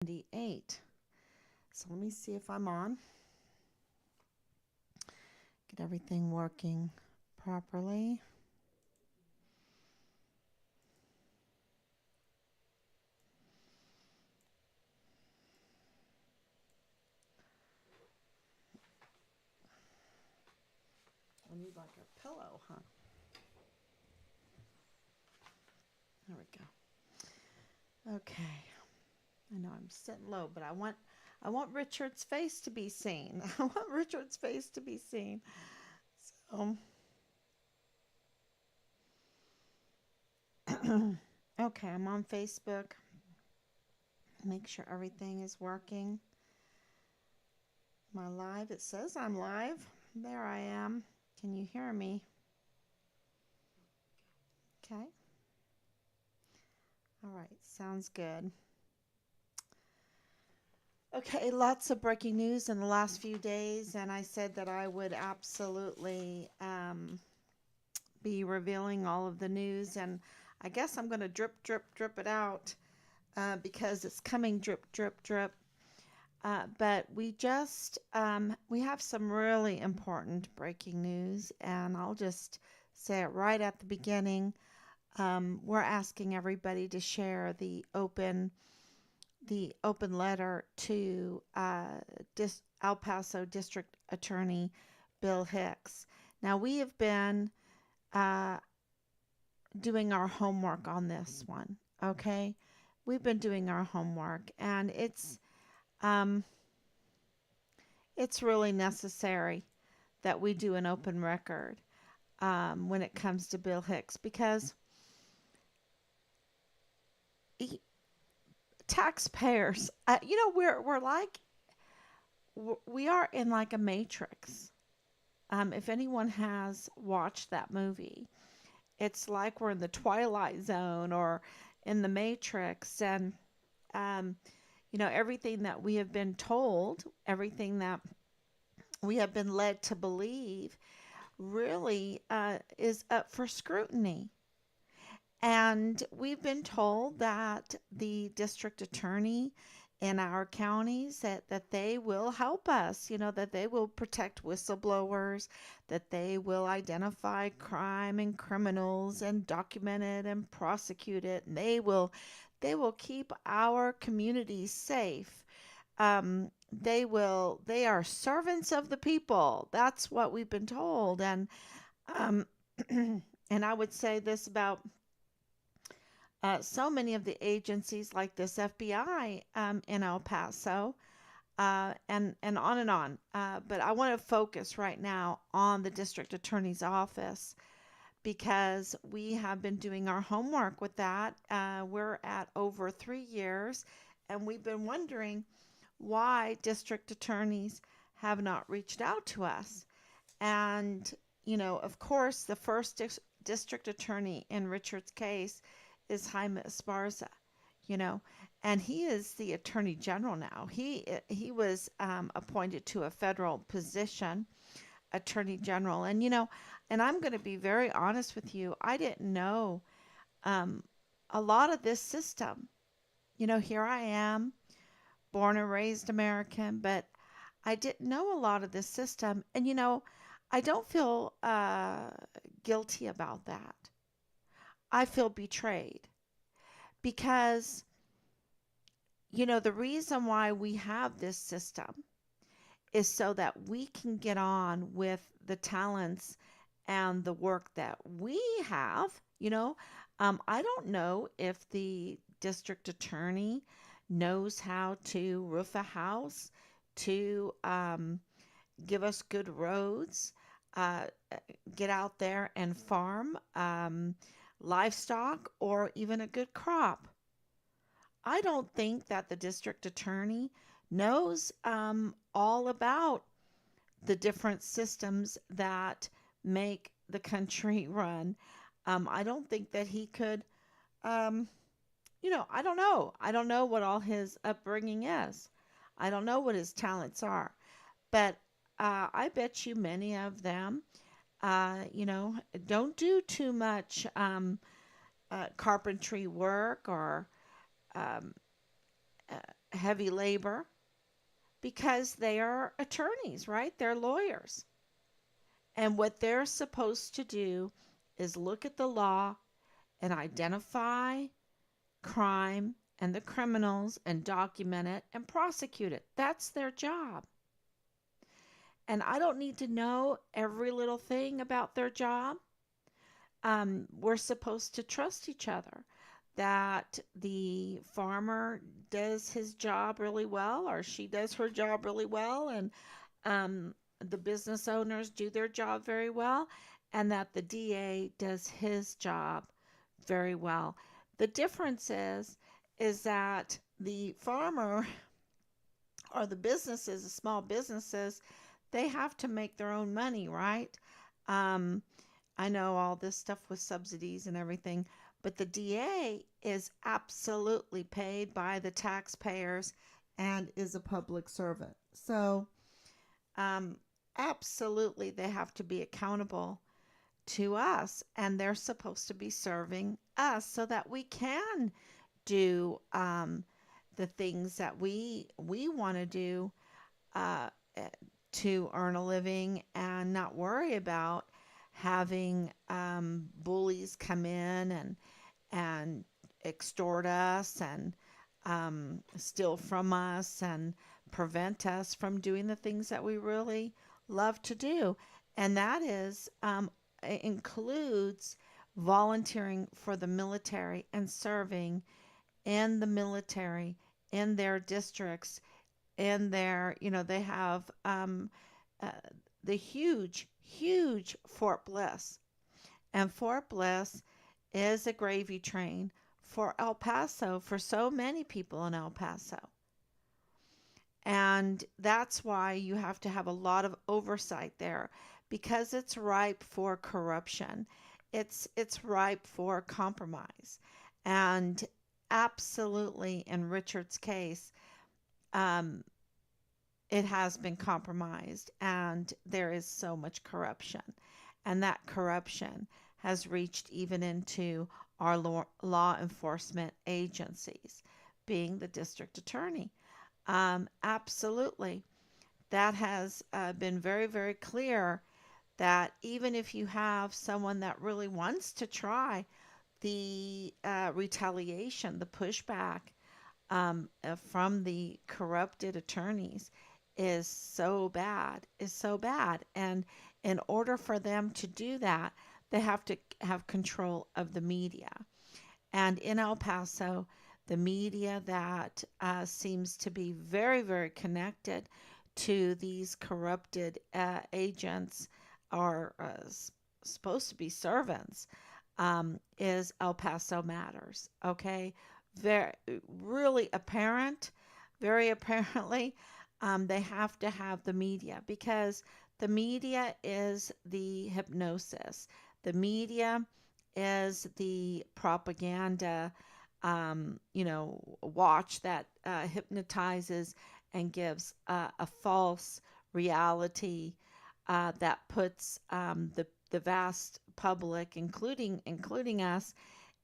78. So let me see if I'm on. Get everything working properly. I need like a pillow, huh? There we go. Okay. I know I'm sitting low, but I want Richard's face to be seen. I want Richard's face to be seen. So okay, I'm on Facebook. Make sure everything is working. Am I live? It says I'm live. There I am. Can you hear me? Okay. All right. Sounds good. Okay, lots of breaking news in the last few days, and I said that I would absolutely be revealing all of the news, and I guess I'm going to drip, drip, drip it out because it's coming drip, drip, drip. But we have some really important breaking news, and I'll just say it right at the beginning. We're asking everybody to share the open letter to El Paso District Attorney Bill Hicks. Now we have been uh, doing our homework on this one. Okay, we've been doing our homework, and um, it's really necessary that we do an open record when it comes to Bill Hicks because he, taxpayers, we're like we are in like a matrix. If anyone has watched that movie, it's like we're in the Twilight Zone or in the Matrix, and um, everything that we have been told, everything that we have been led to believe, really is up for scrutiny. And we've been told that the district attorney in our counties that they will help us, that they will protect whistleblowers, that they will identify crime and criminals and document it and prosecute it. And they will keep our communities safe. They are servants of the people. That's what we've been told. And um, and I would say this about so many of the agencies like this FBI in El Paso, and on and on. But I want to focus right now on the district attorney's office because we have been doing our homework with that. We're at over 3 years, and we've been wondering why district attorneys have not reached out to us. And, of course, the first district attorney in Richard's case is Jaime Esparza, you know, and he is the attorney general now. He was appointed to a federal position, attorney general, and and I'm going to be very honest with you. I didn't know um, a lot of this system. Here I am, born and raised American, but I didn't know a lot of this system, and I don't feel guilty about that. I feel betrayed because the reason why we have this system is so that we can get on with the talents and the work that we have. I don't know if the district attorney knows how to roof a house, to give us good roads, uh, get out there and farm livestock, or even a good crop. I don't think that the district attorney knows all about the different systems that make the country run. I don't think that he could, um, I don't know. I don't know what all his upbringing is. I don't know what his talents are. But I bet you many of them, don't do too much carpentry work or um, heavy labor because they are attorneys, right? They're lawyers. And what they're supposed to do is look at the law and identify crime and the criminals and document it and prosecute it. That's their job. And I don't need to know every little thing about their job. We're supposed to trust each other, that the farmer does his job really well or she does her job really well, and the business owners do their job very well, and that the DA does his job very well. The difference is that the farmer or the businesses, the small businesses, they have to make their own money, right? Um, I know all this stuff with subsidies and everything, but the DA is absolutely paid by the taxpayers and is a public servant. So, um, absolutely, they have to be accountable to us, and they're supposed to be serving us so that we can do the things that we want to do, uh, eh, to earn a living and not worry about having bullies come in and extort us and steal from us and prevent us from doing the things that we really love to do. And that is includes volunteering for the military and serving in the military in their districts, in their, they have uh, the huge Fort Bliss. And Fort Bliss is a gravy train for El Paso, for so many people in El Paso. And that's why you have to have a lot of oversight there, because it's ripe for corruption. It's ripe for compromise. And absolutely in Richard's case, um, it has been compromised and there is so much corruption. And that corruption has reached even into our law enforcement agencies, being the district attorney. Absolutely. That has been very, very clear that even if you have someone that really wants to try, the retaliation, the pushback from the corrupted attorneys is so bad. And in order for them to do that, they have to have control of the media. And in El Paso, the media that seems to be very, very connected to these corrupted agents are supposed to be servants, is El Paso Matters. Okay, very really apparent, very apparently, they have to have the media because the media is the hypnosis. The media is the propaganda, watch that hypnotizes and gives a false reality that puts the vast public, including us,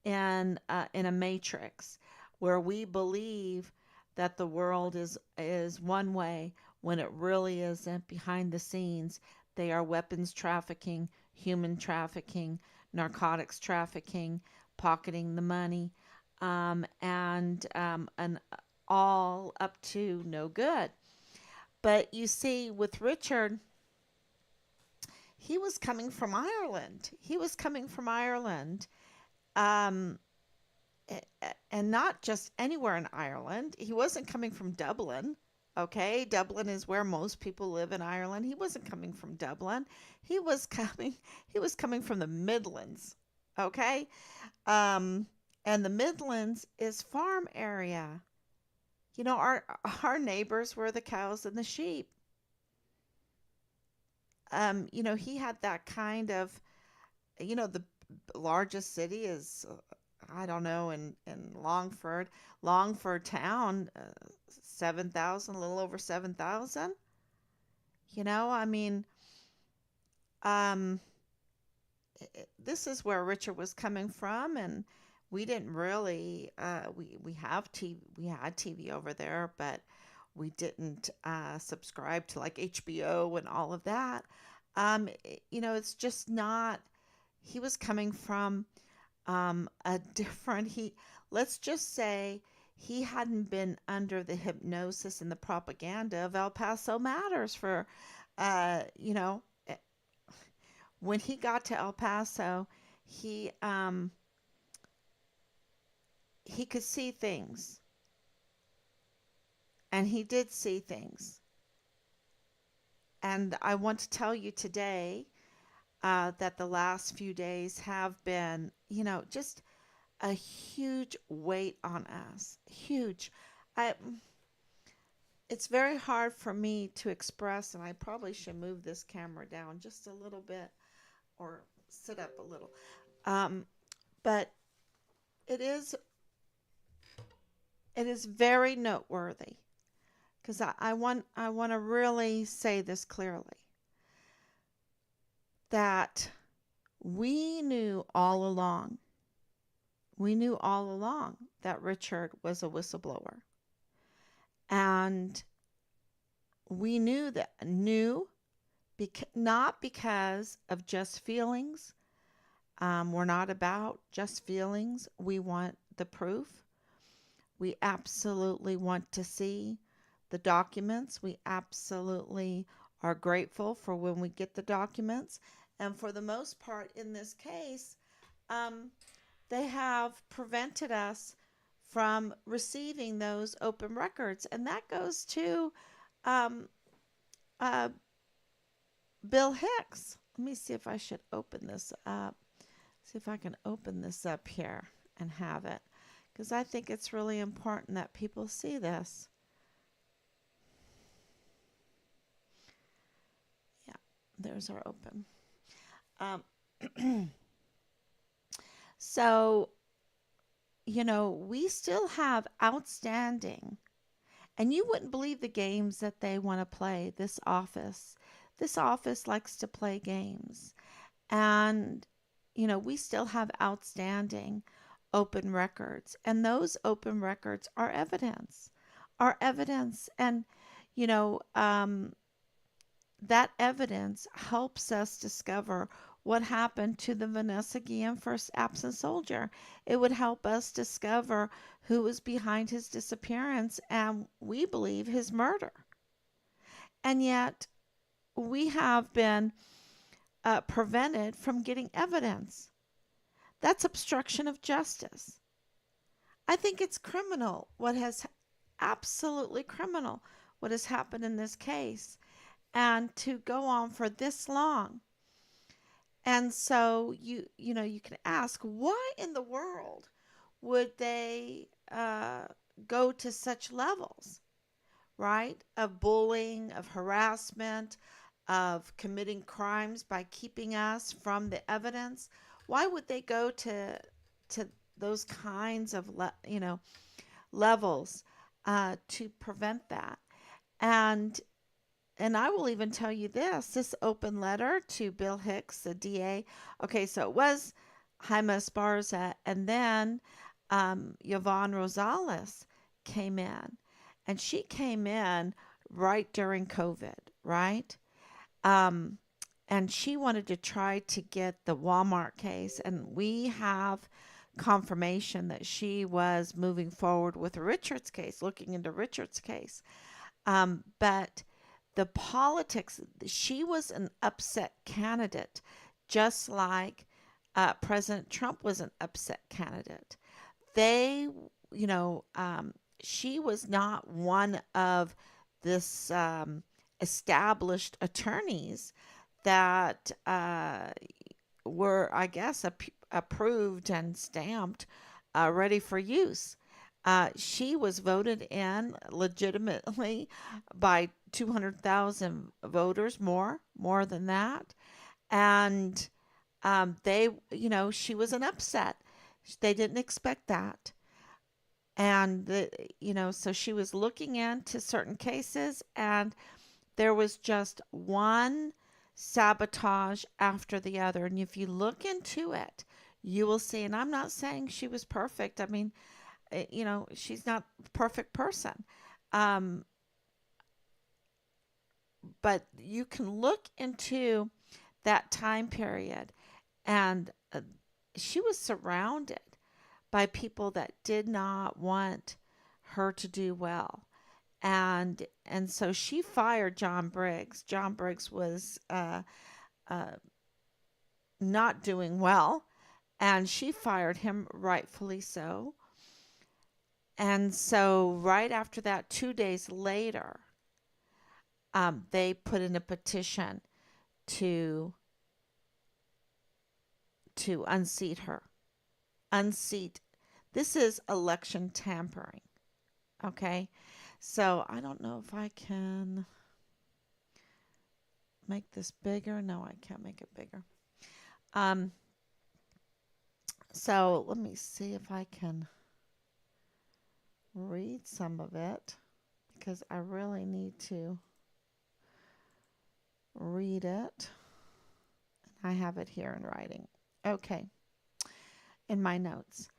in a matrix where we believe that the world is one way when it really isn't. Behind the scenes, they are weapons trafficking, human trafficking, narcotics trafficking, pocketing the money, and all up to no good. But you see, with Richard, he was coming from Ireland. He was coming from Ireland, um, and not just anywhere in Ireland. He wasn't coming from Dublin. Okay, Dublin is where most people live in Ireland. He wasn't coming from Dublin. He was coming. He was coming from the Midlands. Okay, um, and the Midlands is farm area. Our neighbors were the cows and the sheep. He had that kind of, the largest city is, I don't know, in Longford town, 7,000, a little over 7,000. I mean, um, this is where Richard was coming from, and we didn't really we had TV over there, but we didn't subscribe to like HBO and all of that. It's just not. He was coming from a different. Let's just say he hadn't been under the hypnosis and the propaganda of El Paso Matters for, uh, you know, eh, when he got to El Paso, he um he could see things, and he did see things. And I want to tell you today that the last few days have been, just a huge weight on us. Huge. I, it's very hard for me to express, and I probably should move this camera down just a little bit or sit up a little. Um, but it is it is very noteworthy because I want to really say this clearly that we knew all along we knew all along that Richard was a whistleblower, and we knew not because of just feelings. We're not about just feelings. We want the proof. We absolutely want to see the documents. We absolutely are grateful for when we get the documents. And for the most part, in this case, um, they have prevented us from receiving those open records. And that goes to um, uh, Bill Hicks. Let me see if I should open this up. See if I can open this up here and have it. Because I think it's really important that people see this. Yeah, there's our open. Um, so, we still have outstanding, and you wouldn't believe the games that they want to play, this office. This office likes to play games. And, we still have outstanding open records. And those open records are evidence. Are evidence. And, you know, um, that evidence helps us discover what happened to the Vanessa Guillen first absent soldier. It would help us discover who was behind his disappearance and we believe his murder. And yet, we have been prevented from getting evidence. That's obstruction of justice. I think it's criminal absolutely criminal what has happened in this case and to go on for this long. And so you can ask, why in the world would they go to such levels, right? Of bullying, of harassment, of committing crimes by keeping us from the evidence. Why would they go to those kinds of levels to prevent that? And and I will even tell you this open letter to Bill Hicks, the DA. Okay, so it was Jaime Esparza, and then Yvonne Rosales came in. And she came in right during COVID, right? Um, and she wanted to try to get the Walmart case. And we have confirmation that she was moving forward with Richard's case, looking into Richard's case. But the politics, she was an upset candidate, just like President Trump was an upset candidate. They, you know, she was not one of this established attorneys that were, I guess, approved and stamped, ready for use. She was voted in legitimately by 200,000 voters, more than that. And she was an upset. They didn't expect that. And, so she was looking into certain cases, and there was just one sabotage after the other. And if you look into it, you will see, and I'm not saying she was perfect. I mean, she's not a perfect person. Um, but you can look into that time period, and she was surrounded by people that did not want her to do well. And so she fired John Briggs. John Briggs was uh, not doing well, and she fired him, rightfully so. And so right after that, 2 days later, they put in a petition to unseat her. Unseat. This is election tampering. Okay. So I don't know if I can make this bigger. No, I can't make it bigger. Um, so let me see if I can read some of it because I really need to read it. I have it here in writing. Okay, in my notes.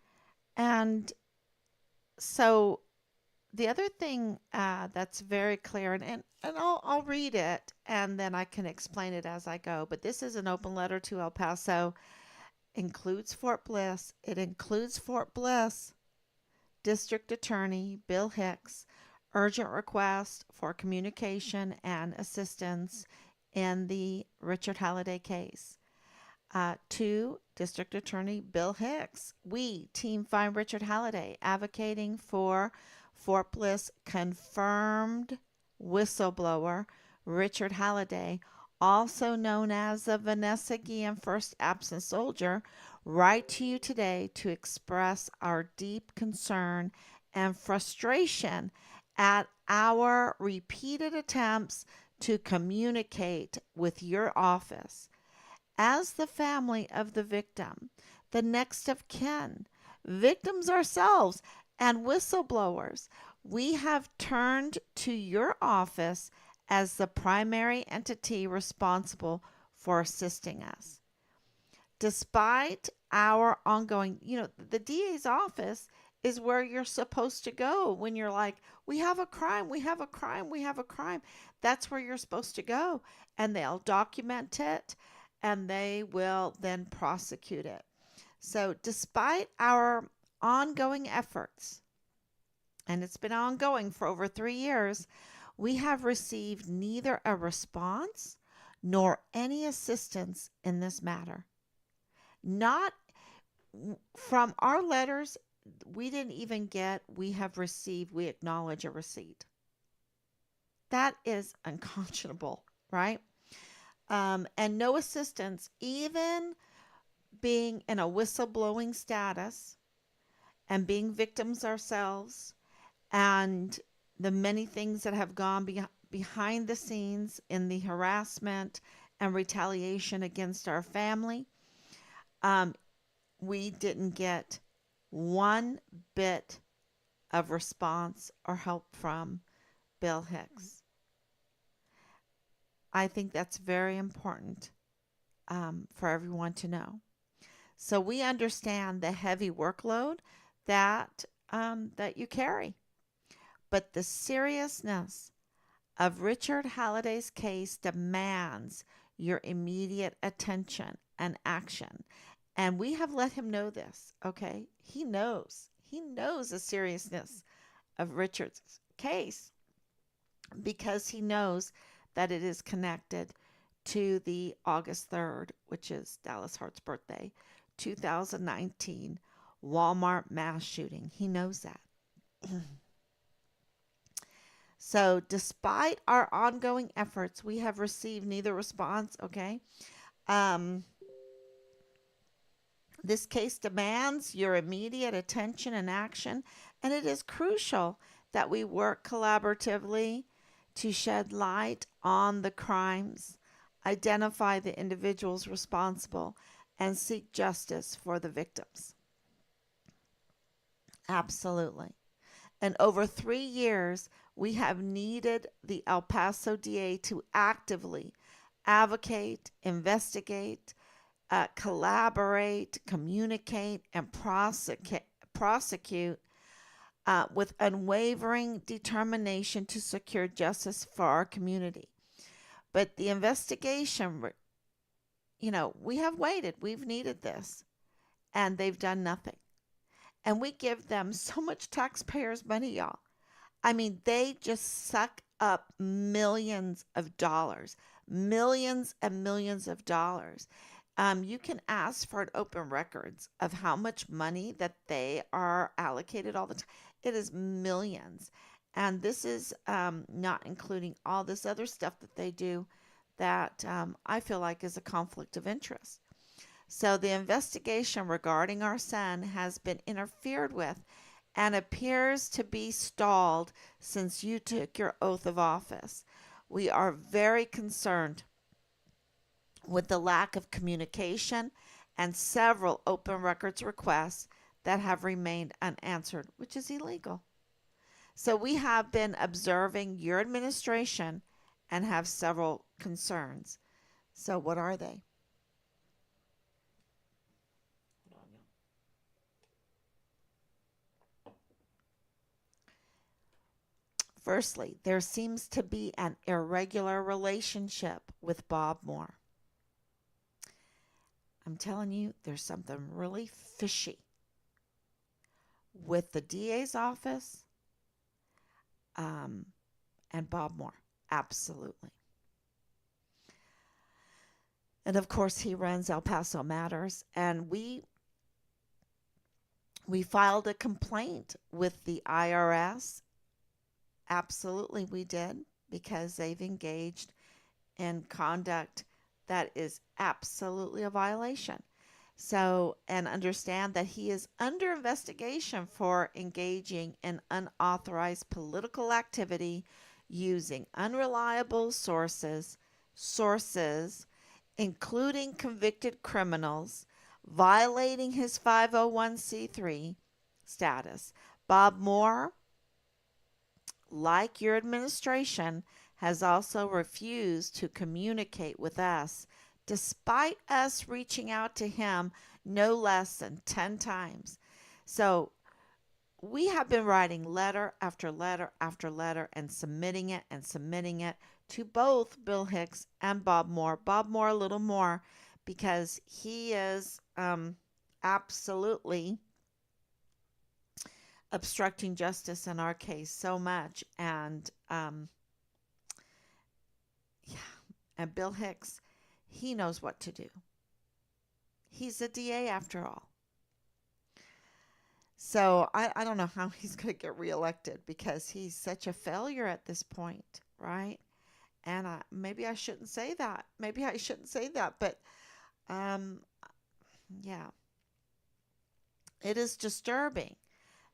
And so the other thing that's very clear, and I'll read it and then I can explain it as I go. But this is an open letter to El Paso, includes Fort Bliss. It includes Fort Bliss District Attorney Bill Hicks, urgent request for communication and assistance in the Richard Halliday case. To District Attorney Bill Hicks, we, Team Find Richard Halliday, advocating for Fort Bliss confirmed whistleblower Richard Halliday, also known as the Vanessa Guillen First Absent Soldier, write to you today to express our deep concern and frustration at our repeated attempts to communicate with your office. As the family of the victim, the next of kin, victims ourselves, and whistleblowers, we have turned to your office as the primary entity responsible for assisting us. Despite our ongoing, the DA's office is where you're supposed to go when you're like, we have a crime, we have a crime, we have a crime. That's where you're supposed to go. And they'll document it and they will then prosecute it. So, despite our ongoing efforts, and it's been ongoing for over 3 years, we have received neither a response nor any assistance in this matter. Not from our letters, we didn't even get, we have received, we acknowledge a receipt. That is unconscionable, right? And no assistance, even being in a whistleblowing status and being victims ourselves, and the many things that have gone behind the scenes in the harassment and retaliation against our family, we didn't get one bit of response or help from Bill Hicks. I think that's very important for everyone to know. So we understand the heavy workload that you carry, but the seriousness of Richard Halliday's case demands your immediate attention and action. And we have let him know this, okay? He knows. He knows the seriousness of Richard's case because he knows that it is connected to the August 3rd, which is Dallas Hart's birthday, 2019 Walmart mass shooting. He knows that. So, despite our ongoing efforts, we have received neither response, okay? This case demands your immediate attention and action, and it is crucial that we work collaboratively to shed light on the crimes, identify the individuals responsible, and seek justice for the victims. Absolutely. And over 3 years, we have needed the El Paso DA to actively advocate, investigate, collaborate, communicate, and prosecute with unwavering determination to secure justice for our community. But the investigation, we have waited. We've needed this, and they've done nothing. And we give them so much taxpayers' money, y'all. I mean, they just suck up millions and millions of dollars. You can ask for an open records of how much money that they are allocated all the time. It is millions. And this is not including all this other stuff that they do that I feel like is a conflict of interest. So the investigation regarding our son has been interfered with and appears to be stalled since you took your oath of office. We are very concerned with the lack of communication and several open records requests that have remained unanswered, which is illegal. So we have been observing your administration and have several concerns. So what are they? Firstly, there seems to be an irregular relationship with Bob Moore. I'm telling you, there's something really fishy with the DA's office and Bob Moore. Absolutely. And of course, he runs El Paso Matters, and we filed a complaint with the IRS. Absolutely, we did, because they've engaged in conduct that is absolutely a violation. So, and understand that he is under investigation for engaging in unauthorized political activity using unreliable sources, including convicted criminals, violating his 501c3 status. Bob Moore, like your administration, has also refused to communicate with us, despite us reaching out to him no less than 10 times. So we have been writing letter after letter after letter and submitting it to both Bill Hicks and Bob Moore. Bob Moore a little more because he is absolutely obstructing justice in our case so much. And and Bill Hicks, he knows what to do. He's a DA after all. So I don't know how he's going to get reelected because he's such a failure at this point, right? And maybe I shouldn't say that. But yeah, it is disturbing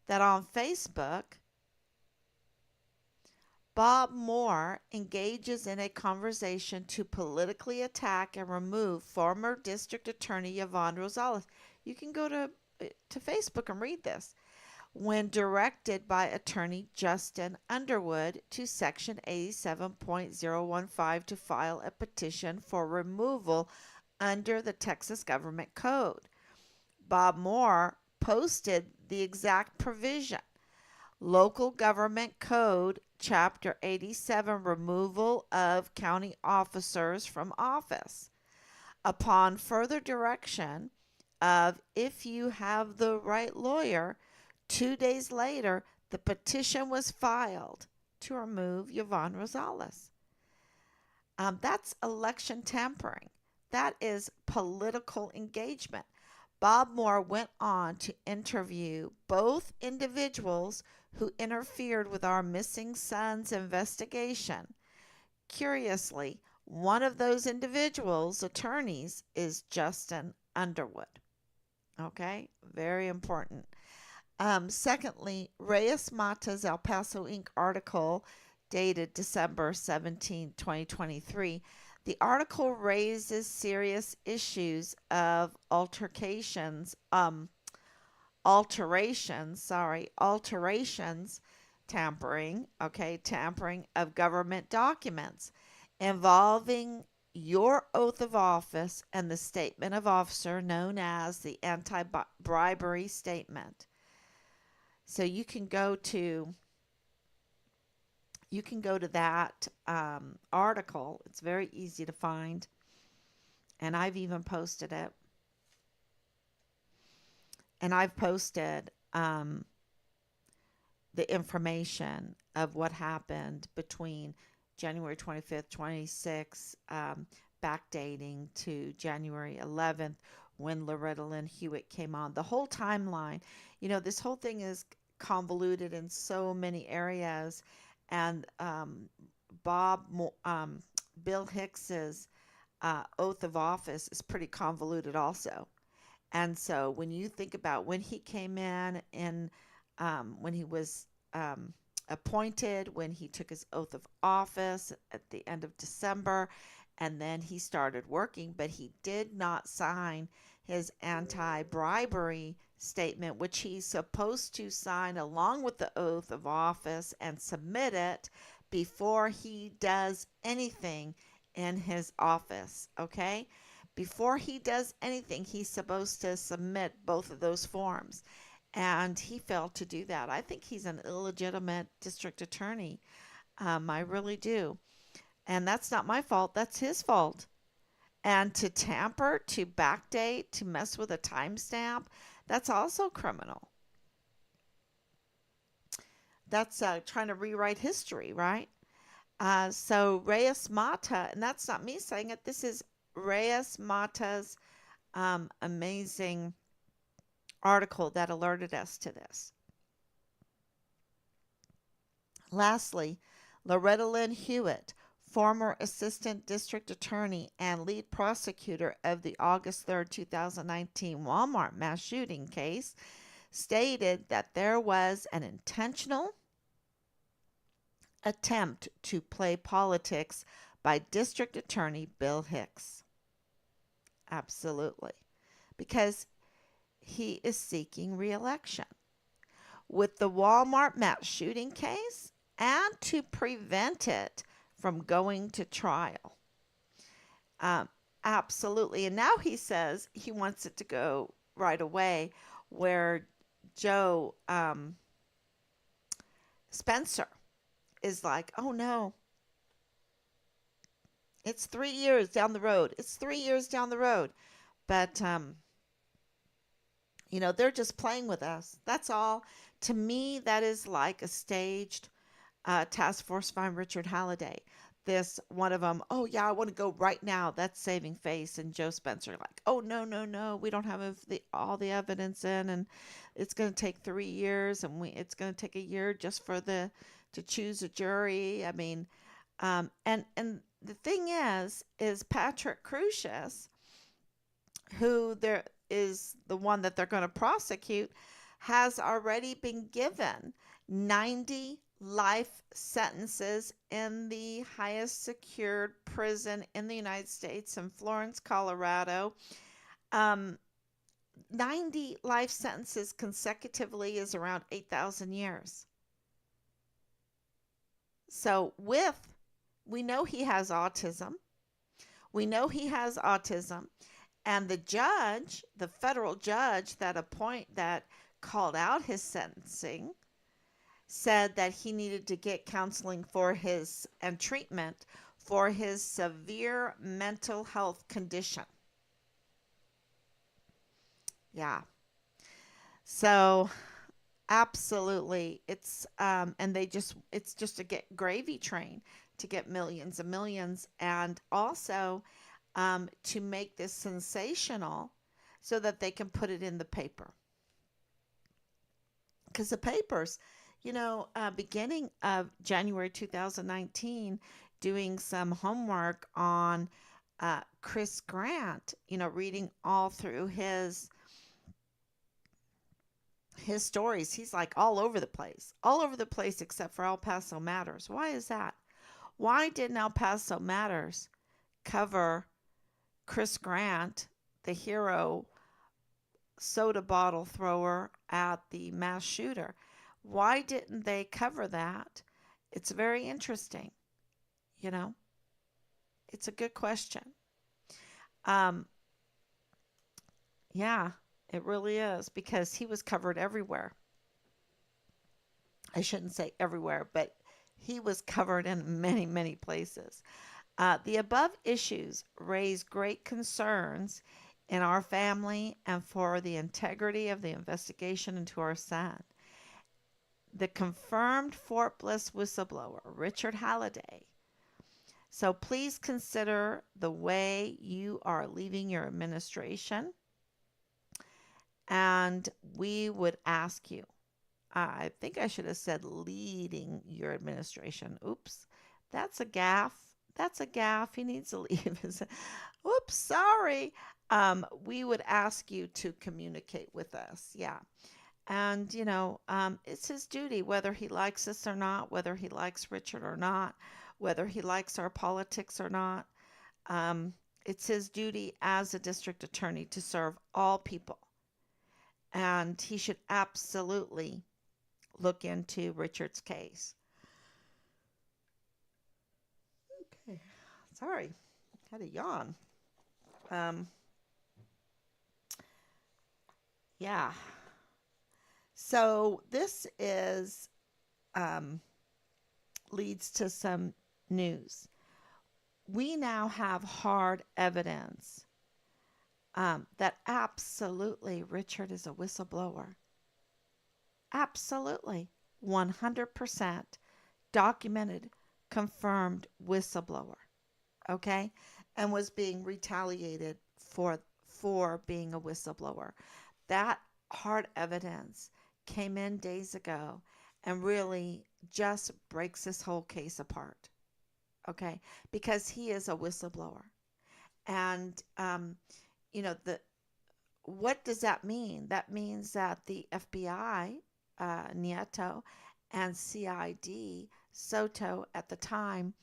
that on Facebook, Bob Moore engages in a conversation to politically attack and remove former District Attorney Yvonne Rosales. You can go to Facebook and read this. When directed by Attorney Justin Underwood to Section 87.015 to file a petition for removal under the Texas Government Code. Bob Moore posted the exact provision. Local Government Code, Chapter 87, Removal of County Officers from Office. Upon further direction of if you have the right lawyer, 2 days later, the petition was filed to remove Yvonne Rosales. That's election tampering. That is political engagement. Bob Moore went on to interview both individuals who interfered with our missing son's investigation. Curiously, one of those individuals' attorneys is Justin Underwood. Okay, very important. Secondly, Reyes Mata's El Paso Inc. article dated December 17, 2023. The article raises serious issues of alterations, tampering of government documents involving your oath of office and the statement of officer known as the anti-bribery statement. So you can go to that article. It's very easy to find, and I've even posted it. And I've posted the information of what happened between January 25th, 26th, backdating to January 11th when Loretta Lynn Hewitt came on. The whole timeline, this whole thing is convoluted in so many areas. And Bob, Bill Hicks's oath of office is pretty convoluted also. And so when you think about when he came in and when he was appointed, when he took his oath of office at the end of December, and then he started working, but he did not sign his anti-bribery statement, which he's supposed to sign along with the oath of office and submit it before he does anything in his office, okay? Before he does anything, he's supposed to submit both of those forms. And he failed to do that. I think he's an illegitimate district attorney. I really do. And that's not my fault. That's his fault. And to tamper, to backdate, to mess with a timestamp, that's also criminal. That's trying to rewrite history, right? So Reyes Mata, and that's not me saying it, this is Reyes Mata's amazing article that alerted us to this. Lastly, Loretta Lynn Hewitt, former assistant district attorney and lead prosecutor of the August 3rd, 2019 Walmart mass shooting case, stated that there was an intentional attempt to play politics by District Attorney Bill Hicks. Absolutely. Because he is seeking re-election. With the Walmart mass shooting case and to prevent it from going to trial. Absolutely. And now he says he wants it to go right away, where Joe Spencer is like, oh no, it's 3 years down the road. It's 3 years down the road. But, they're just playing with us. That's all. To me, that is like a staged task force find Richard Halliday. This one of them, oh yeah, I want to go right now. That's saving face. And Joe Spencer like, oh no, no, no, we don't have all the evidence in, and it's going to take 3 years, and it's going to take a year just to choose a jury. I mean, and the thing is Patrick Crusius, who there is the one that they're going to prosecute, has already been given 90 life sentences in the highest secured prison in the United States in Florence, Colorado. 90 life sentences consecutively is around 8,000 years. So we know he has autism. We know he has autism. And the judge, the federal judge that called out his sentencing, said that he needed to get counseling and treatment for his severe mental health condition. Yeah. So absolutely, it's just a gravy train to get millions and millions, and also to make this sensational so that they can put it in the paper. Because the papers, beginning of January 2019, doing some homework on Chris Grant, reading all through his stories. He's like all over the place except for El Paso Matters. Why is that? Why didn't El Paso Matters cover Chris Grant, the hero soda bottle thrower at the mass shooter? Why didn't they cover that? It's very interesting, It's a good question. Um, yeah, it really is because he was covered everywhere. I shouldn't say everywhere, but he was covered in many, many places. The above issues raise great concerns in our family and for the integrity of the investigation into our son. The confirmed Fort Bliss whistleblower, Richard Halliday. So please consider the way you are leaving your administration, and we would ask you. I think I should have said leading your administration. Oops, that's a gaffe. That's a gaffe. He needs to leave. Oops, sorry. We would ask you to communicate with us. Yeah. And, it's his duty, whether he likes us or not, whether he likes Richard or not, whether he likes our politics or not. Um, it's his duty as a district attorney to serve all people. And he should absolutely look into Richard's case. Okay. Sorry, had a yawn. Um, yeah. So this is um, leads to some news. We now have hard evidence that absolutely Richard is a whistleblower. Absolutely. 100% documented, confirmed whistleblower. Okay? And was being retaliated for being a whistleblower. That hard evidence came in days ago and really just breaks this whole case apart. Okay? Because he is a whistleblower. And the what does that mean? That means that the FBI, Nieto, and CID, Soto at the time,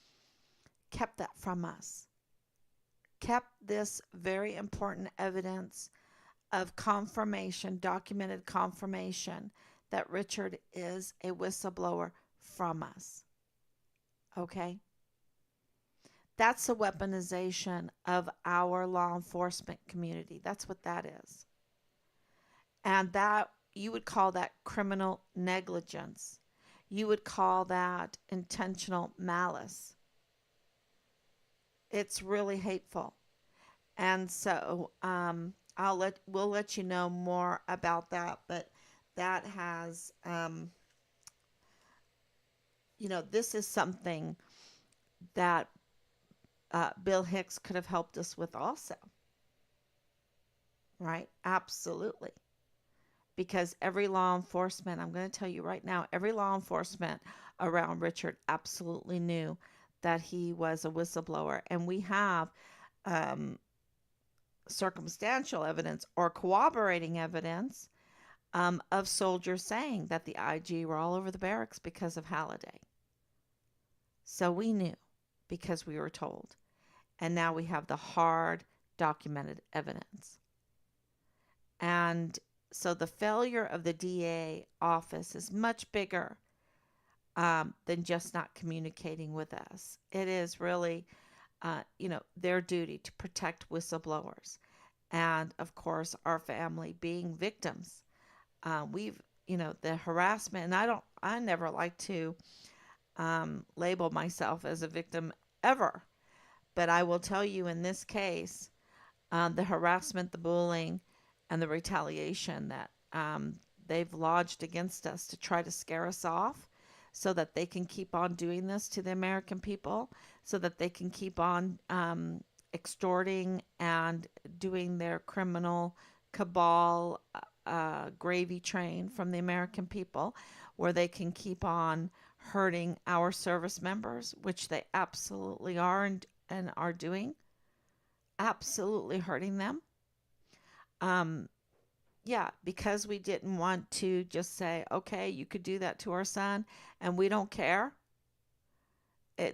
kept that from us. Kept this very important evidence of confirmation, documented confirmation that Richard is a whistleblower from us. Okay? That's a weaponization of our law enforcement community. That's what that is. And that you would call that criminal negligence. You would call that intentional malice. It's really hateful. And so we'll let you know more about that, but that has this is something that Bill Hicks could have helped us with also. Right? Absolutely. Because every law enforcement, I'm going to tell you right now, every law enforcement around Richard absolutely knew that he was a whistleblower. And we have circumstantial evidence or corroborating evidence of soldiers saying that the IG were all over the barracks because of Halliday. So we knew because we were told. And now we have the hard documented evidence. And so the failure of the DA office is much bigger than just not communicating with us. It is really, their duty to protect whistleblowers. And of course, our family being victims. The harassment, and I never like to label myself as a victim ever. But I will tell you in this case, the harassment, the bullying, and the retaliation that they've lodged against us to try to scare us off so that they can keep on doing this to the American people, so that they can keep on extorting and doing their criminal cabal gravy train from the American people, where they can keep on hurting our service members, which they absolutely are and are doing, absolutely hurting them. Yeah, because we didn't want to just say, okay, you could do that to our son and we don't care.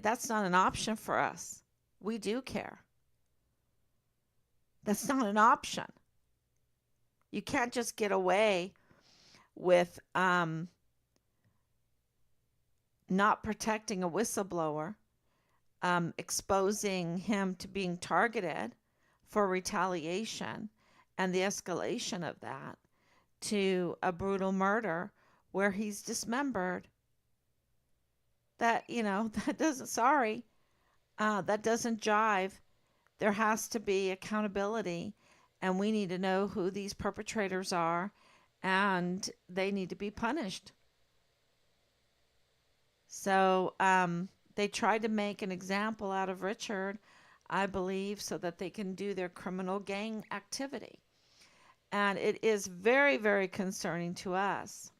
That's not an option for us. We do care. That's not an option. You can't just get away with not protecting a whistleblower exposing him to being targeted for retaliation and the escalation of that to a brutal murder where he's dismembered. That, that doesn't, sorry, that doesn't jive. There has to be accountability, and we need to know who these perpetrators are, and they need to be punished. So they tried to make an example out of Richard, I believe, so that they can do their criminal gang activity. And it is very, very concerning to us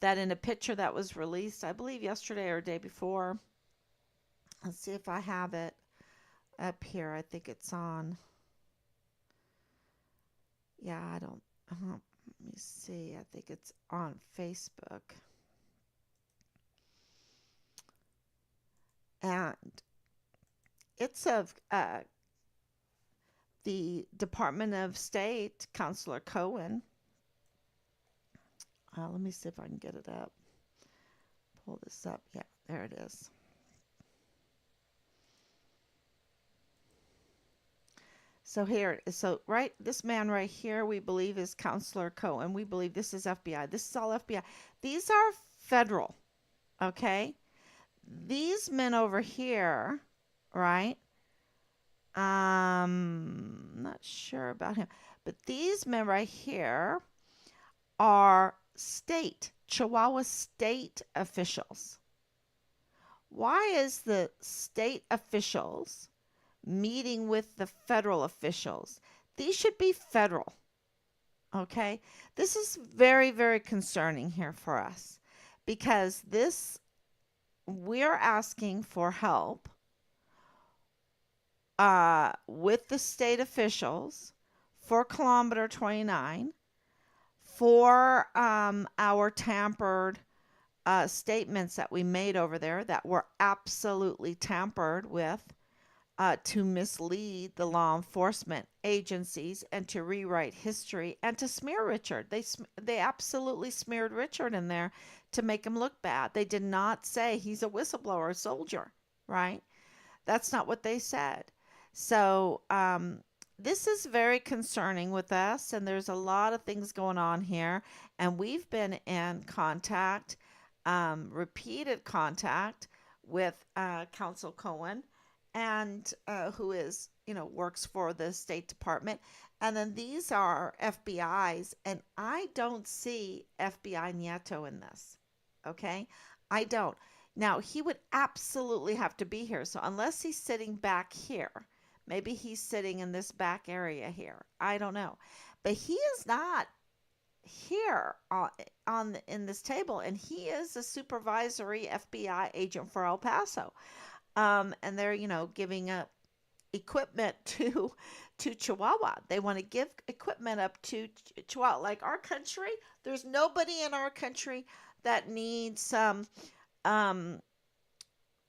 that in a picture that was released, I believe yesterday or day before, let's see if I have it up here. I think it's on. Yeah, I don't. Let me see. I think it's on Facebook. And it's of the Department of State, Counselor Cohen. Let me see if I can get it up. Pull this up. Yeah, there it is. So here, so right, this man right here, we believe is Counselor Cohen. We believe this is FBI. This is all FBI. These are federal, okay? These men over here, right? Not sure about him, but these men right here are state, Chihuahua state officials. Why is the state officials meeting with the federal officials? These should be federal. Okay? This is very, very concerning here for us because we're asking for help with the state officials for Kilometer 29 for our tampered statements that we made over there that were absolutely tampered with to mislead the law enforcement agencies and to rewrite history and to smear Richard. They absolutely smeared Richard in there to make him look bad. They did not say he's a whistleblower, a soldier, right? That's not what they said. So this is very concerning with us, and there's a lot of things going on here. And we've been in contact, repeated contact with Counsel Cohen, and who is, works for the State Department. And then these are FBI's, and I don't see FBI Nieto in this. Okay? I don't. Now, he would absolutely have to be here. So, unless he's sitting back here, maybe he's sitting in this back area here. I don't know. But he is not here in this table, and he is a supervisory FBI agent for El Paso. And they're, giving up equipment to Chihuahua. They want to give equipment up to Chihuahua. Like our country, there's nobody in our country that needs some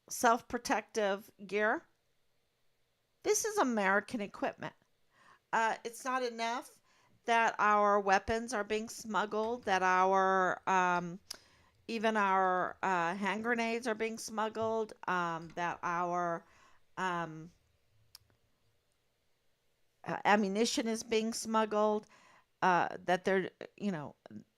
self-protective gear. This is American equipment. It's not enough that our weapons are being smuggled, that our even our hand grenades are being smuggled, that our ammunition is being smuggled, that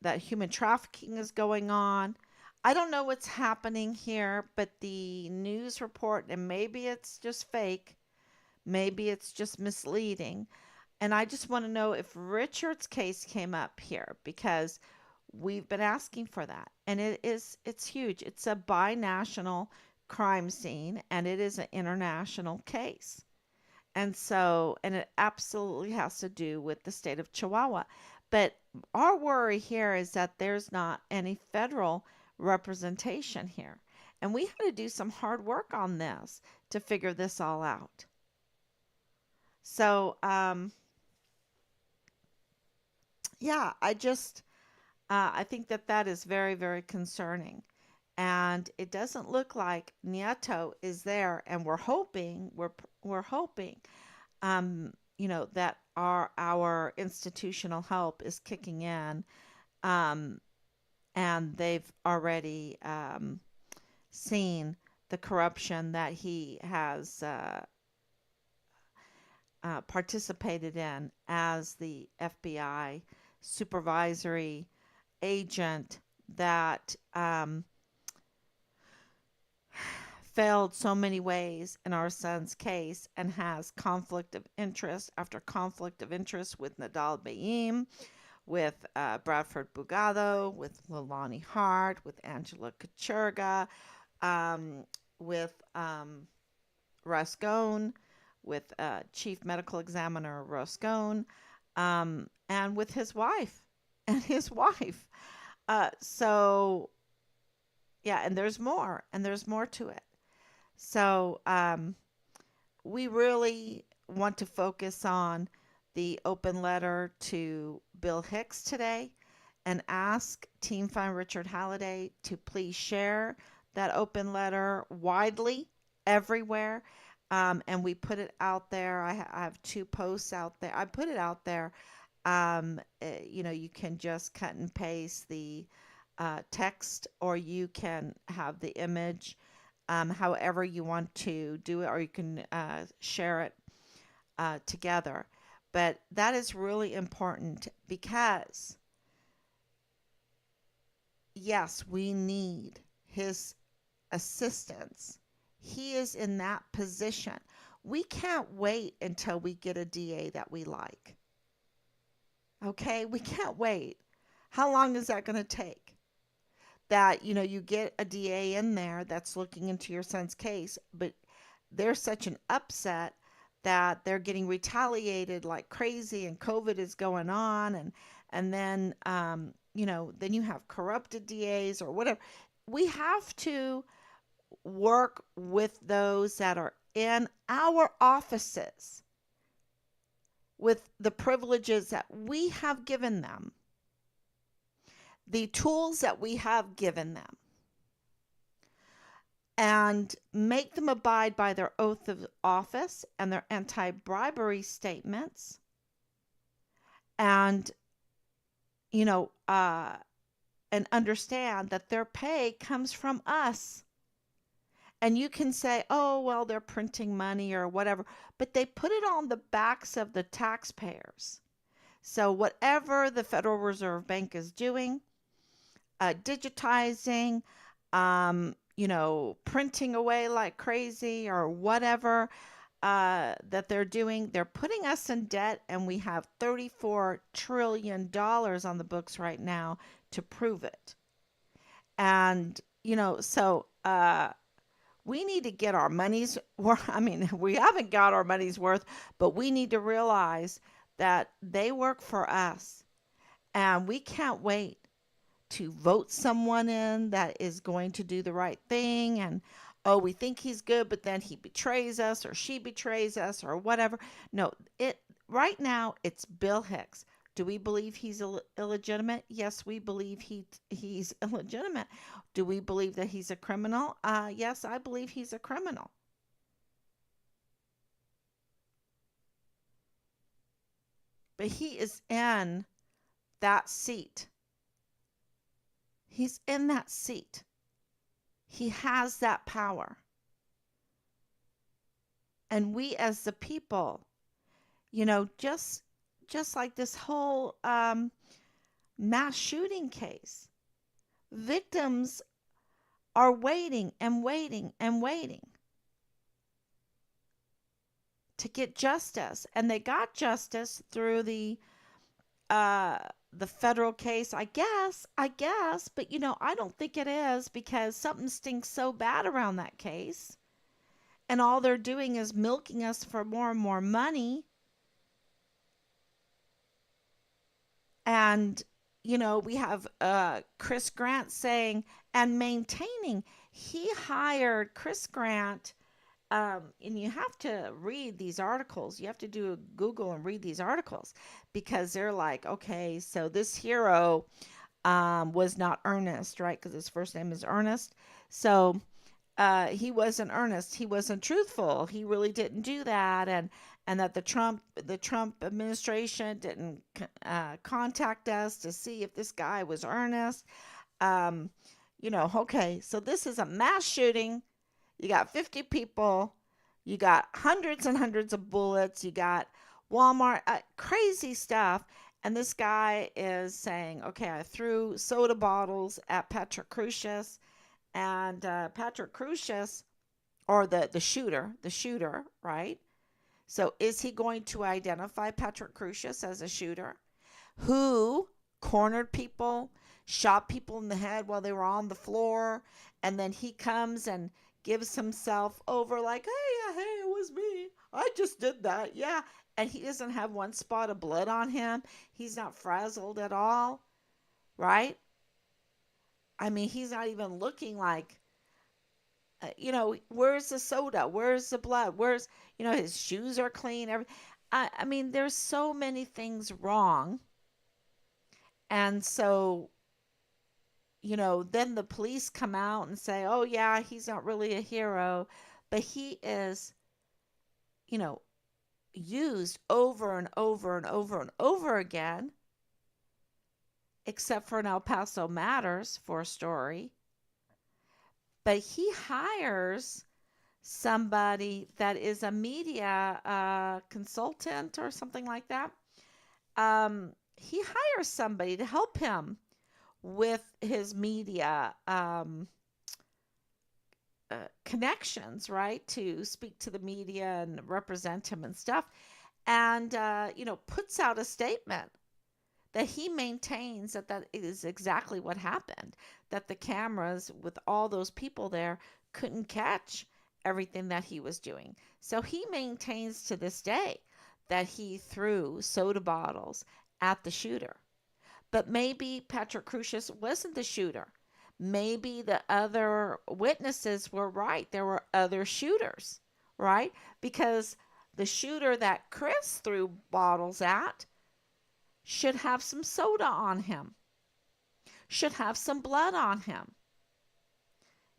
that human trafficking is going on. I don't know what's happening here, but the news report, and maybe it's just fake, maybe it's just misleading. And I just want to know if Richard's case came up here because we've been asking for that. And it's huge. It's a binational crime scene and it is an international case. And it absolutely has to do with the state of Chihuahua. But our worry here is that there's not any federal representation here. And we had to do some hard work on this to figure this all out. So, yeah, I think that is very, very concerning. And it doesn't look like Nieto is there, and we're hoping, that our institutional help is kicking in, um, and they've already seen the corruption that he has participated in as the FBI supervisory agent that failed so many ways in our son's case and has conflict of interest after conflict of interest with Nadal Bayim, with Bradford Bugado, with Lilani Hart, with Angela Kachurga, um, with Rascone, with Chief Medical Examiner Rascone, and with his wife and his wife. So yeah, and there's more to it. So we really want to focus on the open letter to Bill Hicks today and ask Team Find Richard Halliday to please share that open letter widely everywhere. And we put it out there. I have two posts out there. I put it out there. You can just cut and paste the text, or you can have the image, however you want to do it, or you can share it together. But that is really important because, yes, we need his assistance. He is in that position. We can't wait until we get a DA that we like. Okay? We can't wait. How long is that going to take? That, you get a DA in there that's looking into your son's case, but there's such an upset that they're getting retaliated like crazy and COVID is going on, and then then you have corrupted DAs or whatever. We have to work with those that are in our offices with the privileges that we have given them, the tools that we have given them, and make them abide by their oath of office and their anti-bribery statements, and you know uh, and understand that their pay comes from us. And you can say, oh, well, they're printing money or whatever, but they put it on the backs of the taxpayers. So whatever the Federal Reserve Bank is doing, digitizing, printing away like crazy or whatever that they're doing, they're putting us in debt, and we have $34 trillion on the books right now to prove it. And, we need to get our money's worth. I mean, we haven't got our money's worth, but we need to realize that they work for us, and we can't wait to vote someone in that is going to do the right thing. And oh, we think he's good, but then he betrays us or she betrays us or whatever. No, it right now it's Bill Hicks. Do we believe he's illegitimate? Yes, we believe he's illegitimate. Do we believe that he's a criminal? Yes, I believe he's a criminal. But he is in that seat. He's in that seat. He has that power. And we as the people, just like this whole mass shooting case, victims are waiting and waiting and waiting to get justice, and they got justice through the federal case, I guess, but I don't think it is, because something stinks so bad around that case, and all they're doing is milking us for more and more money. And we have Chris Grant saying and maintaining. He hired Chris Grant, and you have to read these articles. You have to do a Google and read these articles, because they're like, okay, so this hero was not Ernest, right? Because his first name is Ernest. So he wasn't Ernest. He wasn't truthful. He really didn't do that, and that the Trump administration didn't contact us to see if this guy was Ernest. Okay, so this is a mass shooting. You got 50 people. You got hundreds and hundreds of bullets. You got Walmart, crazy stuff. And this guy is saying, okay, I threw soda bottles at Patrick Crucius. And Patrick Crucius, or the shooter, right? So is he going to identify Patrick Crucius as a shooter who cornered people, shot people in the head while they were on the floor, and then he comes and gives himself over like, hey, hey, it was me. I just did that. Yeah. And he doesn't have one spot of blood on him. He's not frazzled at all, right? I mean, he's not even looking like, where's the soda? Where's the blood? His shoes are clean. I mean, there's so many things wrong. And so, then the police come out and say, oh, yeah, he's not really a hero, but he is, you know, used over and over and over and over again, except for in El Paso Matters for a story. But he hires somebody that is a media consultant or something like that. He hires somebody to help him with his media connections, right? To speak to the media and represent him and stuff. And, puts out a statement that he maintains that is exactly what happened, that the cameras with all those people there couldn't catch everything that he was doing. So he maintains to this day that he threw soda bottles at the shooter. But maybe Patrick Crucius wasn't the shooter. Maybe the other witnesses were right. There were other shooters, right? Because the shooter that Chris threw bottles at should have some soda on him, should have some blood on him,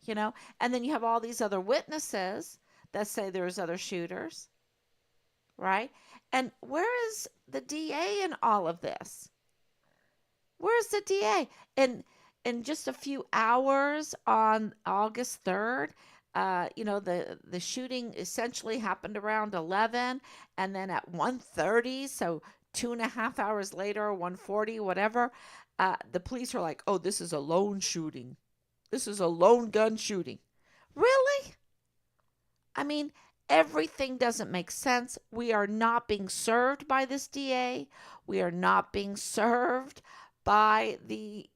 And then you have all these other witnesses that say there's other shooters, right? And where is the DA in all of this? Where's the DA? In just a few hours on August 3rd, the shooting essentially happened around 11, and then at 1:30, so 2.5 hours later, 1:40, whatever, the police are like, oh, this is a lone shooting. This is a lone gun shooting. Really? I mean, everything doesn't make sense. We are not being served by this DA. We are not being served by the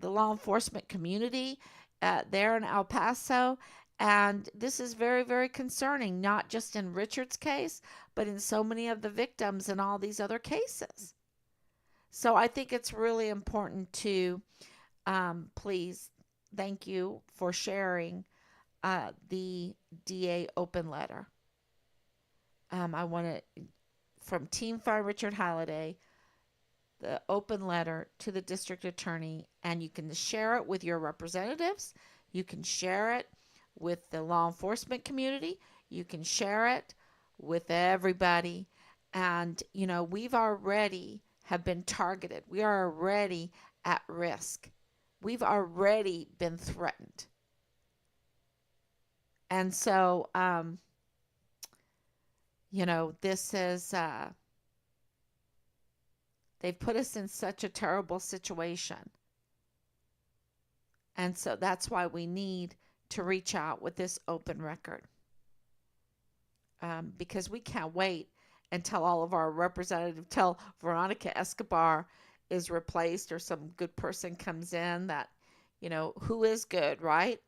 law enforcement community there in El Paso. And this is very, very concerning, not just in Richard's case, but in so many of the victims in all these other cases. So I think it's really important to please, thank you for sharing the DA open letter. I want to, from Team Fire Richard Halliday, the open letter to the district attorney, and you can share it with your representatives. You can share it with the law enforcement community. You can share it with everybody. And, we've already have been targeted. We are already at risk. We've already been threatened. And so, this is, they've put us in such a terrible situation. And so that's why we need to reach out with this open record. Because we can't wait until all of our representatives, till Veronica Escobar is replaced or some good person comes in that, who is good, right?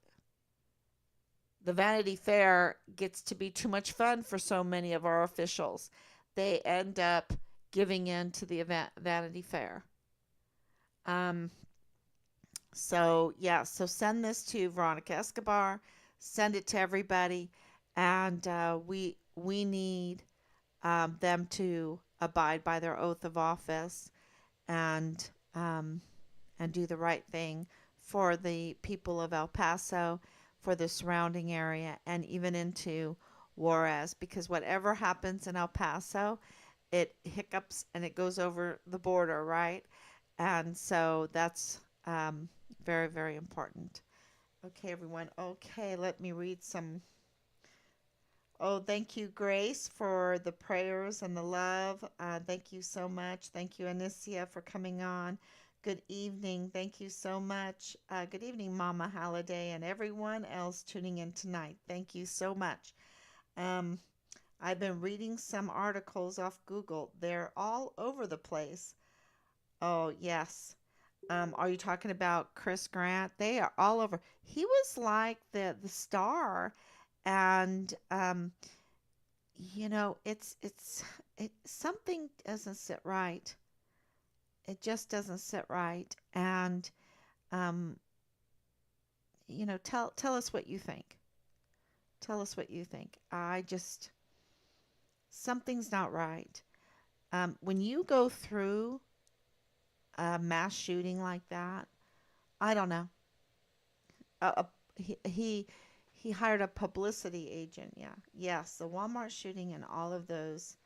The Vanity Fair gets to be too much fun for so many of our officials. They end up giving in to the Vanity Fair. So send this to Veronica Escobar, send it to everybody, and we need them to abide by their oath of office and do the right thing for the people of El Paso, for the surrounding area, and even into Juarez, because whatever happens in El Paso, it hiccups and it goes over the border, right? And so that's very, very important. Okay, everyone. Okay, let me read some. Oh, thank you, Grace, for the prayers and the love. Thank you so much. Thank you, Anicia, for coming on. Good evening. Thank you so much. Good evening, Mama Halliday, and everyone else tuning in tonight. Thank you so much. Um, I've been reading some articles off Google. They're all over the place. Oh, yes. Are you talking about Chris Grant? They are all over. He was like the star, and it something doesn't sit right. It just doesn't sit right. And um, tell us what you think. Tell us what you think. I just something's not right. When you go through a mass shooting like that, I don't know. A, he, he he hired a publicity agent. Yeah. Yes, the Walmart shooting and all of those.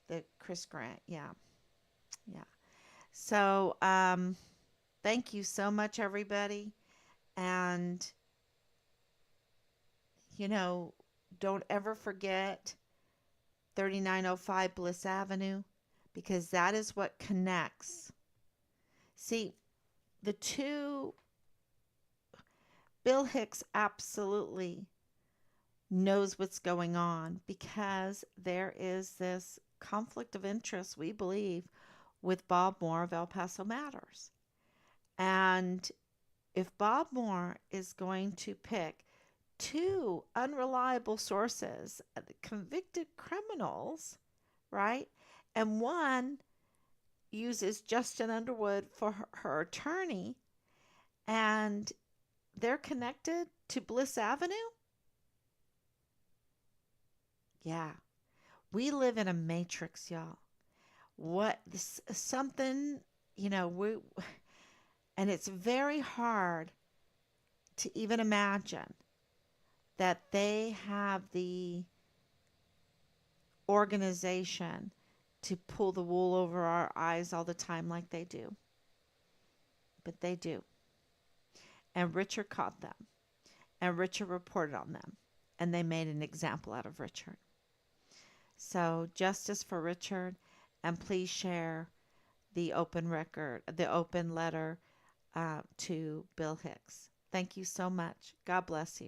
The Chris Grant. Yeah. Yeah. So, thank you so much, everybody. And, you know, don't ever forget 3905 Bliss Avenue because that is what connects. See, the two, Bill Hicks absolutely knows what's going on because there is this conflict of interest, we believe, with Bob Moore of El Paso Matters. And if Bob Moore is going to pick two unreliable sources, convicted criminals, right? And one uses Justin Underwood for her attorney, and they're connected to Bliss Avenue? Yeah. We live in a matrix, y'all. What this something, we and it's very hard to even imagine that they have the organization to pull the wool over our eyes all the time like they do. But they do. And Richard caught them. And Richard reported on them. And they made an example out of Richard. So, justice for Richard. And please share the open letter to Bill Hicks. Thank you so much. God bless you.